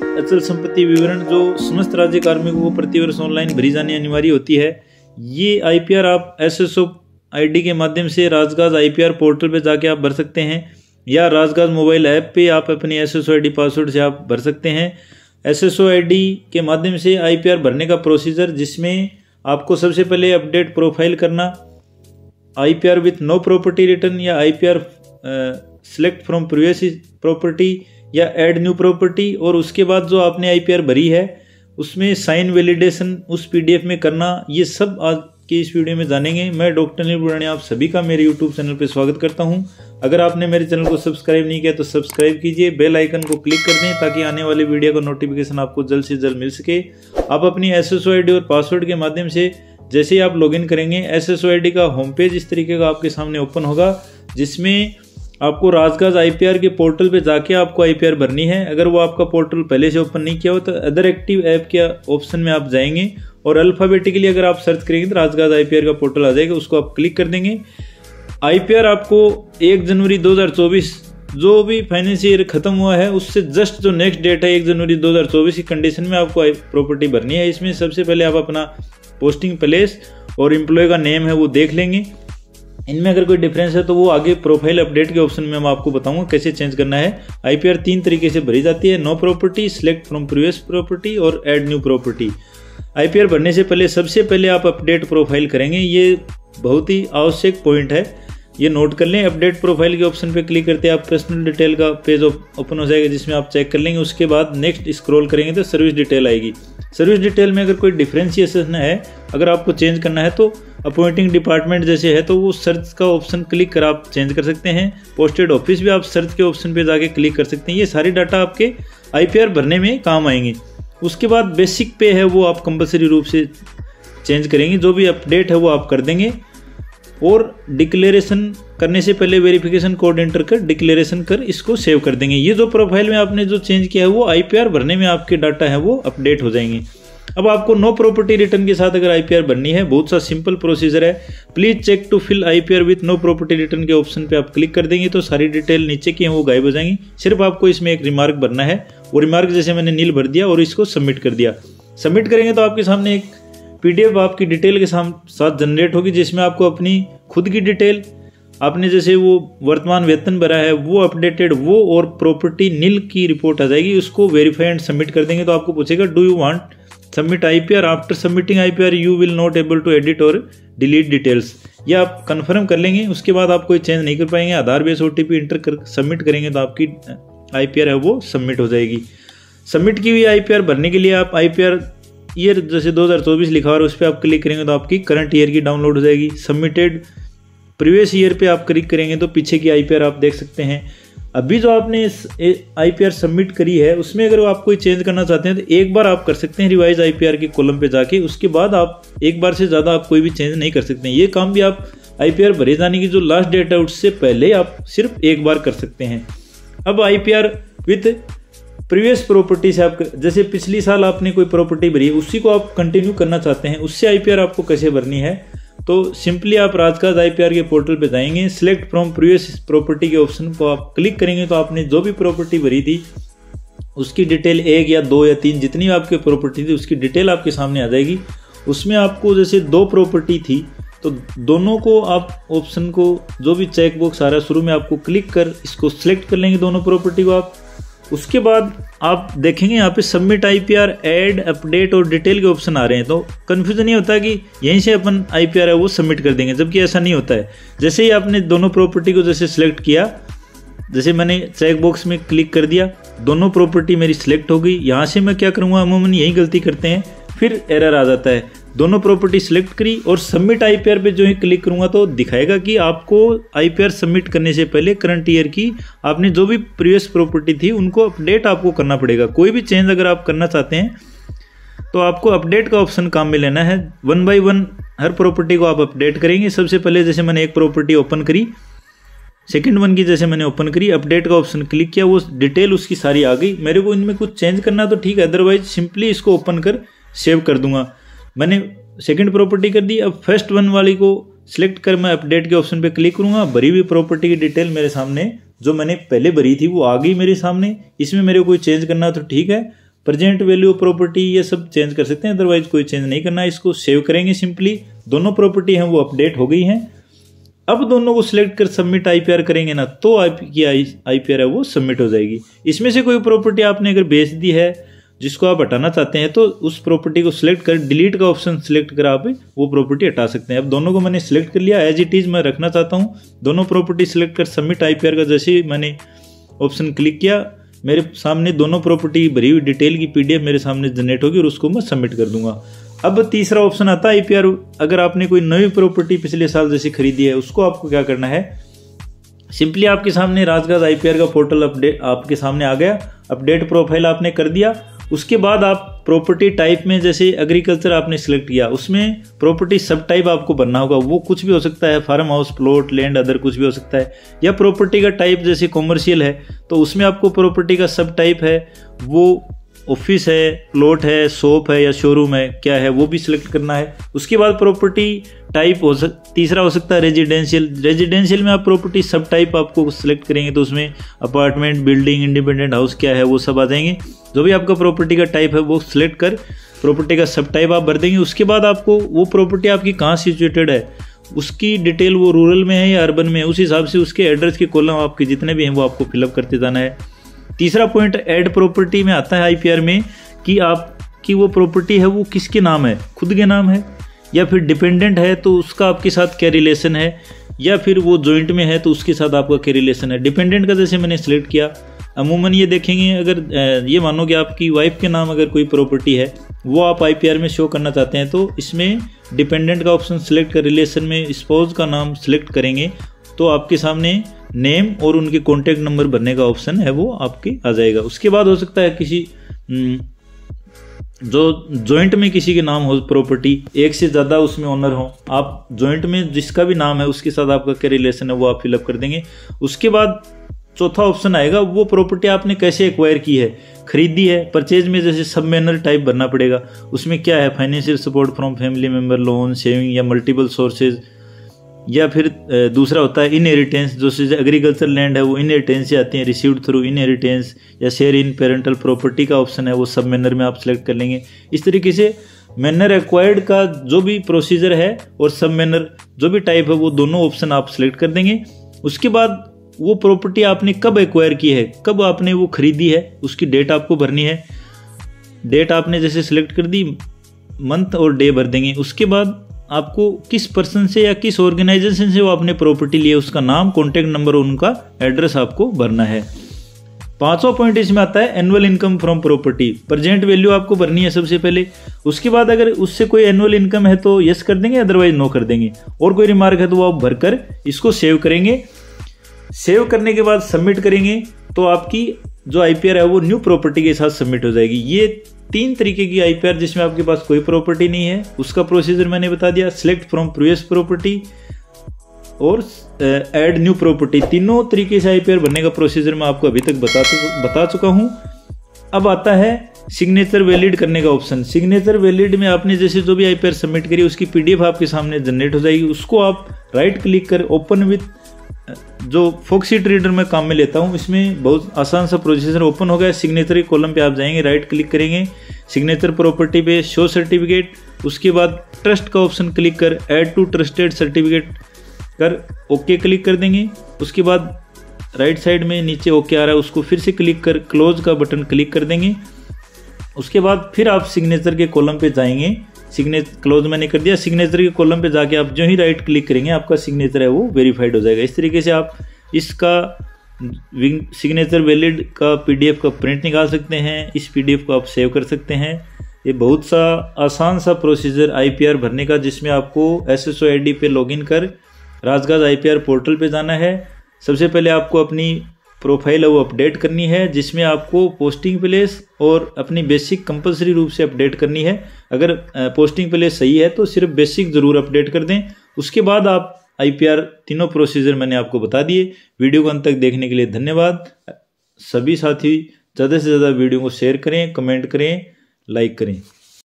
अचल संपत्ति विवरण जो समस्त राज्य कार्मिकों को प्रतिवर्ष ऑनलाइन भरी जानी अनिवार्य होती है। ये आईपीआर आप एसएसओ आईडी के माध्यम से राजगाज आईपीआर पोर्टल पे जाके आप भर सकते हैं, या राजगाज मोबाइल ऐप पे आप अपनी एसएसओ आईडी पासवर्ड से आप भर सकते हैं। एसएसओ आईडी के माध्यम से आईपीआर भरने का प्रोसीजर, जिसमें आपको सबसे पहले अपडेट प्रोफाइल करना, IPR with no property return या IPR select from previous property या ऐड न्यू प्रॉपर्टी, और उसके बाद जो आपने आईपीआर भरी है उसमें साइन वैलिडेशन उस पीडीएफ में करना। ये सब आज के इस वीडियो में जानेंगे। मैं डॉक्टर अनिल बुरानी आप सभी का मेरे यूट्यूब चैनल पर स्वागत करता हूं। अगर आपने मेरे चैनल को सब्सक्राइब नहीं किया तो सब्सक्राइब कीजिए, बेल आइकन को क्लिक कर दें ताकि आने वाले वीडियो का नोटिफिकेशन आपको जल्द से जल्द मिल सके। आप अपनी एसएसओ आईडी और पासवर्ड के माध्यम से जैसे ही आप लॉगिन करेंगे, एसएसओ आईडी का होम पेज इस तरीके का आपके सामने ओपन होगा, जिसमें आपको राजगाज आईपीआर के पोर्टल पे जाके आपको आईपीआर भरनी है। अगर वो आपका पोर्टल पहले से ओपन नहीं किया हो तो अदर एक्टिव ऐप के ऑप्शन में आप जाएंगे और अल्फाबेटिकली अगर आप सर्च करेंगे तो राजगाज आईपीआर का पोर्टल आ जाएगा, उसको आप क्लिक कर देंगे। आईपीआर आपको 1 जनवरी 2024 जो भी फाइनेंशियल ईयर खत्म हुआ है उससे जस्ट जो नेक्स्ट डेट है 1 जनवरी 2024 की कंडीशन में आपको प्रॉपर्टी भरनी है। इसमें सबसे पहले आप अपना पोस्टिंग प्लेस और एम्प्लॉय का नेम है वो देख लेंगे। इनमें अगर कोई डिफरेंस है तो वो आगे प्रोफाइल अपडेट के ऑप्शन में मैं आपको बताऊंगा कैसे चेंज करना है। आईपीआर 3 तरीके से भरी जाती है, no property, select from previous property और ऐड न्यू प्रॉपर्टी। आईपीआर भरने से पहले सबसे पहले आप अपडेट प्रोफाइल करेंगे, ये बहुत ही आवश्यक पॉइंट है, ये नोट कर लें। अपडेट प्रोफाइल के ऑप्शन पे क्लिक करते हैं आप पर्सनल डिटेल का पेज ओपन हो जाएगा, जिसमें आप चेक कर लेंगे। उसके बाद नेक्स्ट स्क्रॉल करेंगे तो सर्विस डिटेल आएगी। सर्विस डिटेल में अगर कोई डिफरेंशिएशन है, अगर आपको चेंज करना है तो अपॉइंटिंग डिपार्टमेंट जैसे है तो वो सर्च का ऑप्शन क्लिक कर आप चेंज कर सकते हैं। पोस्टेड ऑफिस भी आप सर्च के ऑप्शन पे जाके क्लिक कर सकते हैं। ये सारी डाटा आपके आईपीआर भरने में काम आएंगे। उसके बाद बेसिक पे है वो आप कंपलसरी रूप से चेंज करेंगे, जो भी अपडेट है वो आप कर देंगे। और डिक्लेरेशन करने से पहले वेरिफिकेशन कोड एंटर कर डिक्लेरेशन कर इसको सेव कर देंगे। ये जो प्रोफाइल में आपने जो चेंज किया है वो आईपीआर भरने में आपके डाटा है वो अपडेट हो जाएंगे। अब आपको नो प्रॉपर्टी रिटर्न के साथ अगर आईपीआर भरनी है, बहुत सा सिंपल प्रोसीजर है। Please check to fill IPR with no property return के ऑप्शन पे आप क्लिक कर देंगे तो सारी डिटेल नीचे की है वो गायब हो जाएंगी। सिर्फ आपको इसमें एक रिमार्क भरना है, वो रिमार्क जैसे मैंने नील भर दिया और इसको सबमिट कर दिया। सबमिट करेंगे तो आपके सामने एक पीडीएफ आपकी डिटेल के साथ जनरेट होगी, जिसमें आपको अपनी खुद की डिटेल, आपने जैसे वो वर्तमान वेतन भरा है वो अपडेटेड वो और प्रॉपर्टी नील की रिपोर्ट आ जाएगी। उसको वेरीफाई एंड सबमिट कर देंगे तो आपको पूछेगा do you want submit IPR. After submitting IPR you will not able to edit और डिलीट डिटेल्स, ये आप कंफर्म कर लेंगे। उसके बाद आप कोई चेंज नहीं कर पाएंगे। आधार बेस ओटीपी इंटर कर सबमिट करेंगे तो आपकी आईपीआर है वो सबमिट हो जाएगी। सबमिट की हुई आईपीआर भरने के लिए आप आईपीआर ईयर जैसे 2024 लिखा और उस पर आप क्लिक करेंगे तो आपकी करंट ईयर की डाउनलोड हो जाएगी। सबमिटेड प्रीवियस ईयर पे आप क्लिक करेंगे तो पीछे की आईपीआर आप देख सकते हैं। अभी जो आपने आईपीआर सबमिट करी है उसमें अगर आप कोई चेंज करना चाहते हैं तो एक बार आप कर सकते हैं रिवाइज आईपीआर के कॉलम पे जाके। उसके बाद आप एक बार से ज़्यादा आप कोई भी चेंज नहीं कर सकते हैं। ये काम भी आप आईपीआर भरे जाने की जो लास्ट डेट है उससे पहले आप सिर्फ एक बार कर सकते हैं। अब आईपीआर विथ प्रीवियस प्रॉपर्टी से आप जैसे पिछली साल आपने कोई प्रॉपर्टी भरी है उसी को आप कंटिन्यू करना चाहते हैं, उससे आईपीआर आपको कैसे भरनी है तो सिंपली आप राजगाज आईपीआर के पोर्टल पे जाएंगे, सिलेक्ट फ्रॉम प्रीवियस प्रॉपर्टी के ऑप्शन को आप क्लिक करेंगे तो आपने जो भी प्रॉपर्टी भरी थी उसकी डिटेल 1 या 2 या 3 जितनी आपकी प्रॉपर्टी थी उसकी डिटेल आपके सामने आ जाएगी। उसमें आपको जैसे 2 प्रॉपर्टी थी तो दोनों को आप ऑप्शन को जो भी चेक बॉक्स आ रहा है शुरू में आपको क्लिक कर इसको सिलेक्ट कर लेंगे दोनों प्रॉपर्टी को आप। उसके बाद आप देखेंगे यहाँ पे सबमिट आईपीआर, ऐड, अपडेट और डिटेल के ऑप्शन आ रहे हैं, तो कन्फ्यूजन नहीं होता कि यहीं से अपन आईपीआर है वो सबमिट कर देंगे, जबकि ऐसा नहीं होता है। जैसे ही आपने दोनों प्रॉपर्टी को जैसे सिलेक्ट किया, जैसे मैंने चेक बॉक्स में क्लिक कर दिया, दोनों प्रॉपर्टी मेरी सिलेक्ट हो गई। यहाँ से मैं क्या करूँगा, अमूमन यही गलती करते हैं, फिर एरर आ जाता है। दोनों प्रॉपर्टी सिलेक्ट करी और सबमिट आईपीआर पे जो ही क्लिक करूंगा तो दिखाएगा कि आपको आईपीआर सबमिट करने से पहले करंट ईयर की आपने जो भी प्रीवियस प्रॉपर्टी थी उनको अपडेट आपको करना पड़ेगा। कोई भी चेंज अगर आप करना चाहते हैं तो आपको अपडेट का ऑप्शन काम में लेना है। 1 बाय 1 हर प्रॉपर्टी को आप अपडेट करेंगे। सबसे पहले जैसे मैंने एक प्रॉपर्टी ओपन करी, सेकंड वन की जैसे मैंने ओपन करी, अपडेट का ऑप्शन क्लिक किया, वो डिटेल उसकी सारी आ गई। मेरे को इनमें कुछ चेंज करना तो ठीक है, अदरवाइज सिंपली इसको ओपन कर सेव कर दूंगा। मैंने सेकंड प्रॉपर्टी कर दी। अब फर्स्ट वन वाली को सिलेक्ट कर मैं अपडेट के ऑप्शन पे क्लिक करूंगा। भरी हुई प्रॉपर्टी की डिटेल मेरे सामने जो मैंने पहले भरी थी वो आ गई मेरे सामने। इसमें मेरे को कोई चेंज करना तो ठीक है, प्रेजेंट वैल्यू प्रॉपर्टी ये सब चेंज कर सकते हैं, अदरवाइज कोई चेंज नहीं करना है। इसको सेव करेंगे सिंपली, दोनों प्रॉपर्टी हैं वो अपडेट हो गई हैं। अब दोनों को सिलेक्ट कर सबमिट आईपीआर करेंगे ना, तो आपकी आईपीआर है वो सबमिट हो जाएगी। इसमें से कोई प्रॉपर्टी आपने अगर बेच दी है जिसको आप हटाना चाहते हैं, तो उस प्रॉपर्टी को सिलेक्ट कर डिलीट का ऑप्शन सिलेक्ट कर आप वो प्रॉपर्टी हटा सकते हैं। अब दोनों को मैंने सिलेक्ट कर लिया, एज इट इज मैं रखना चाहता हूँ। दोनों प्रॉपर्टी सिलेक्ट कर सबमिट आईपीआर का जैसे ही मैंने ऑप्शन क्लिक किया, मेरे सामने दोनों प्रॉपर्टी भरी हुई डिटेल की पीडीएफ मेरे सामने जनरेट होगी और उसको मैं सबमिट कर दूंगा। अब तीसरा ऑप्शन आता है आईपीआर। अगर आपने कोई नई प्रॉपर्टी पिछले साल जैसे खरीदी है, उसको आपको क्या करना है, सिंपली आपके सामने राजगाज आईपीआर का पोर्टल अपडेट आपके सामने आ गया, अपडेट प्रोफाइल आपने कर दिया। उसके बाद आप प्रॉपर्टी टाइप में जैसे एग्रीकल्चर आपने सिलेक्ट किया, उसमें प्रॉपर्टी सब टाइप आपको भरना होगा। वो कुछ भी हो सकता है, farm house, plot, land, other कुछ भी हो सकता है। या प्रॉपर्टी का टाइप जैसे कॉमर्शियल है तो उसमें आपको प्रॉपर्टी का सब टाइप है, वो ऑफिस है, प्लॉट है, शॉप है या शोरूम है, क्या है वो भी सिलेक्ट करना है। उसके बाद प्रॉपर्टी टाइप तीसरा हो सकता है रेजिडेंशियल। रेजिडेंशियल में आप प्रॉपर्टी सब टाइप आपको सिलेक्ट करेंगे तो उसमें अपार्टमेंट, बिल्डिंग, इंडिपेंडेंट हाउस क्या है वो सब आ जाएंगे। जो भी आपका प्रॉपर्टी का टाइप है वो सिलेक्ट कर प्रॉपर्टी का सब टाइप आप भर देंगे। उसके बाद आपको वो प्रॉपर्टी आपकी कहाँ सिचुएटेड है उसकी डिटेल, वो रूरल में है या अर्बन में है, उस हिसाब से उसके एड्रेस के कॉलम आपके जितने भी हैं वो आपको फिलअप करते जाना है। तीसरा पॉइंट ऐड प्रॉपर्टी में आता है आईपीआर में कि आपकी वो प्रॉपर्टी है वो किसके नाम है, खुद के नाम है या फिर डिपेंडेंट है तो उसका आपके साथ क्या रिलेशन है, या फिर वो जॉइंट में है तो उसके साथ आपका क्या रिलेशन है। डिपेंडेंट का जैसे मैंने सिलेक्ट किया, अमूमन ये देखेंगे अगर ये मानो कि आपकी वाइफ के नाम अगर कोई प्रॉपर्टी है वो आप आईपीआर में शो करना चाहते हैं, तो इसमें डिपेंडेंट का ऑप्शन सिलेक्ट कर रिलेशन में स्पाउस का नाम सिलेक्ट करेंगे तो आपके सामने नेम और उनके कॉन्टैक्ट नंबर भरने का ऑप्शन है वो आपके आ जाएगा। उसके बाद हो सकता है किसी जो जॉइंट में किसी के नाम हो प्रॉपर्टी, एक से ज़्यादा उसमें ओनर हो, आप जॉइंट में जिसका भी नाम है उसके साथ आपका क्या रिलेशन है वो आप फिलअप कर देंगे। उसके बाद चौथा ऑप्शन आएगा, वो प्रॉपर्टी आपने कैसे एक्वायर की है, खरीदी है, परचेज में जैसे सब मैनर टाइप भरना पड़ेगा। उसमें क्या है, financial support from family member, loan, saving या मल्टीपल सोर्सेज, या फिर दूसरा होता है इनहेरिटेंस, जो एग्रीकल्चर लैंड है वो इनहेरिटेंस से आती है, रिसीव्ड थ्रू इनहेरिटेंस, या शेयर इन पेरेंटल प्रॉपर्टी का ऑप्शन है वो सब मैनर में आप सिलेक्ट कर लेंगे। इस तरीके से मैनर एक्वायर्ड का जो भी प्रोसीजर है और सब मैनर जो भी टाइप है वो दोनों ऑप्शन आप सिलेक्ट कर देंगे। उसके बाद वो प्रॉपर्टी आपने कब एक्वायर की है, कब आपने वो खरीदी है, उसकी डेट आपको भरनी है। डेट आपने जैसे सिलेक्ट कर दी, मंथ और डे भर देंगे। उसके बाद आपको किस पर्सन से या किस ऑर्गेनाइजेशन से वो आपने प्रॉपर्टी ली है उसका नाम, कॉन्टैक्ट नंबर और उनका एड्रेस आपको भरना है। पांचवा पॉइंट इसमें आता है annual income from property. Present value आपको भरनी है सबसे पहले। उसके बाद अगर उससे कोई एनुअल इनकम है तो यस कर देंगे, अदरवाइज नो कर देंगे। और कोई रिमार्क है तो वो आप भरकर इसको सेव करेंगे। सेव करने के बाद सबमिट करेंगे तो आपकी जो आईपीआर है वो न्यू प्रॉपर्टी के साथ सबमिट हो जाएगी। ये 3 तरीके की आईपीआर जिसमें आपके पास कोई प्रॉपर्टी नहीं है उसका प्रोसीजर मैंने बता दिया, सिलेक्ट फ्रॉम प्रीवियस प्रॉपर्टी और ऐड न्यू प्रॉपर्टी। तीनों तरीके से आईपीआर भरने का प्रोसीजर मैं आपको अभी तक बता चुका हूं। अब आता है सिग्नेचर वैलिड करने का ऑप्शन। सिग्नेचर वैलिड में आपने जैसे जो भी आईपीआर सबमिट करी उसकी पीडीएफ आपके सामने जनरेट हो जाएगी। उसको आप राइट क्लिक कर ओपन विथ जो फोक्सीट रीडर में काम में लेता हूं, इसमें बहुत आसान सा प्रोसीजर ओपन हो गया। सिग्नेचर के कॉलम पे आप जाएंगे, राइट क्लिक करेंगे, सिग्नेचर प्रॉपर्टी पे शो सर्टिफिकेट, उसके बाद ट्रस्ट का ऑप्शन क्लिक कर ऐड टू ट्रस्टेड सर्टिफिकेट कर ओके क्लिक कर देंगे। उसके बाद राइट साइड में नीचे ओके आ रहा है उसको फिर से क्लिक कर क्लोज का बटन क्लिक कर देंगे। उसके बाद फिर आप सिग्नेचर के कॉलम पे जाएंगे, क्लोज मैंने कर दिया। सिग्नेचर के कॉलम पे जाके आप जो ही राइट क्लिक करेंगे आपका सिग्नेचर है वो वेरीफाइड हो जाएगा। इस तरीके से आप इसका सिग्नेचर वैलिड का पीडीएफ का प्रिंट निकाल सकते हैं। इस पीडीएफ को आप सेव कर सकते हैं। ये बहुत सा आसान सा प्रोसीजर आईपीआर भरने का, जिसमें आपको एसएसओ आईडी पे लॉगिन कर राजगाज आईपीआर पोर्टल पे जाना है। सबसे पहले आपको अपनी प्रोफाइल है वो अपडेट करनी है, जिसमें आपको पोस्टिंग प्लेस और अपनी बेसिक कंपलसरी रूप से अपडेट करनी है। अगर पोस्टिंग प्लेस सही है तो सिर्फ बेसिक ज़रूर अपडेट कर दें। उसके बाद आप आईपीआर तीनों प्रोसीजर मैंने आपको बता दिए। वीडियो को अंत तक देखने के लिए धन्यवाद। सभी साथी ज़्यादा से ज़्यादा वीडियो को शेयर करें, कमेंट करें, लाइक करें।